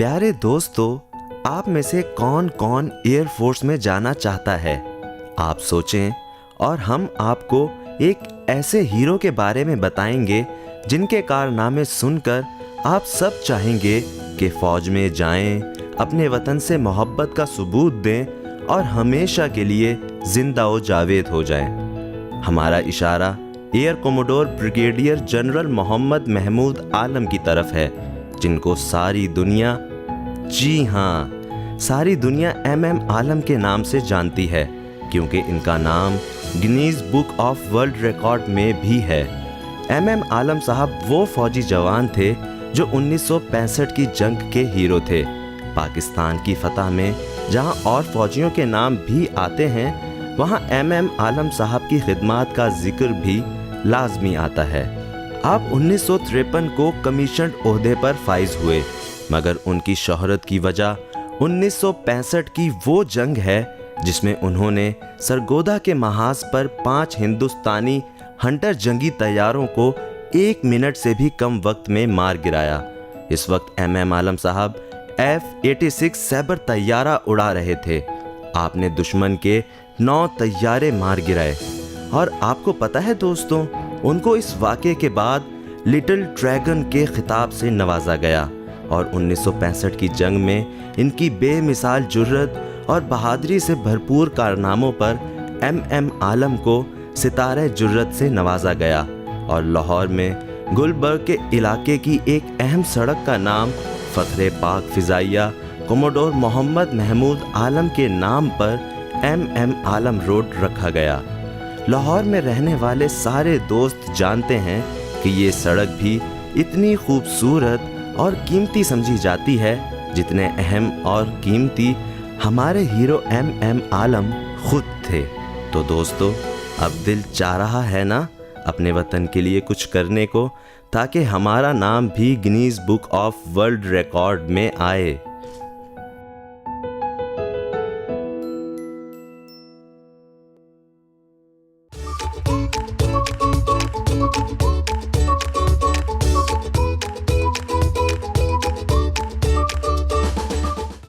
प्यारे दोस्तों, आप में से कौन कौन एयरफोर्स में जाना चाहता है? आप सोचें और हम आपको एक ऐसे हीरो के बारे में बताएंगे जिनके कारनामे सुनकर आप सब चाहेंगे कि फौज में जाएं, अपने वतन से मोहब्बत का सबूत दें और हमेशा के लिए जिंदा व जावेद हो जाएं। हमारा इशारा air commodore brigadier general Mohammad Mahmood Alam की तरफ है, जिनको सारी दुनिया, जी हाँ, सारी दुनिया MM आलम के नाम से जानती है, क्योंकि इनका नाम Guinness book of world record में भी है। MM आलम साहब वो फौजी जवान थे जो 1965 की जंग के हीरो थे। पाकिस्तान की फतह में जहां और फौजियों के नाम भी आते हैं, वहां MM आलम साहब की खिदमत का जिक्र भी लाजमी आता है। आप 1953 को कमीशन ओहदे पर फाइज हुए, मगर उनकी शोहरत की वजह 1965 की वो जंग है जिसमें उन्होंने सरगोदा के महाज पर 5 हिंदुस्तानी हंटर जंगी तैयारों को 1 मिनट से भी कम वक्त में मार गिराया। इस वक्त MM आलम साहब F-86 सैबर तैयारा उड़ा रहे थे। आपने दुश्मन के 9 तैयारे मार गिराए और आपको पता है दोस्तों, उनको इस वाक़े के बाद लिटिल ड्रैगन के खिताब से नवाजा गया और 1965 की जंग में इनकी बेमिसाल जुर्रत और बहादुरी से भरपूर कारनामों पर MM आलम को सितारे जुर्रत से नवाजा गया और लाहौर में गुलबर्ग के इलाके की एक अहम सड़क का नाम फख्रे पाक फ़िज़ाइया कोमोडोर मोहम्मद महमूद आलम के नाम पर MM आलम रोड रखा गया। लाहौर में रहने वाले सारे दोस्त जानते हैं कि ये सड़क भी इतनी खूबसूरत और कीमती समझी जाती है जितने अहम और कीमती हमारे हीरो MM आलम खुद थे। तो दोस्तों, अब दिल चाह रहा है ना अपने वतन के लिए कुछ करने को, ताकि हमारा नाम भी Guinness book of world record में आए।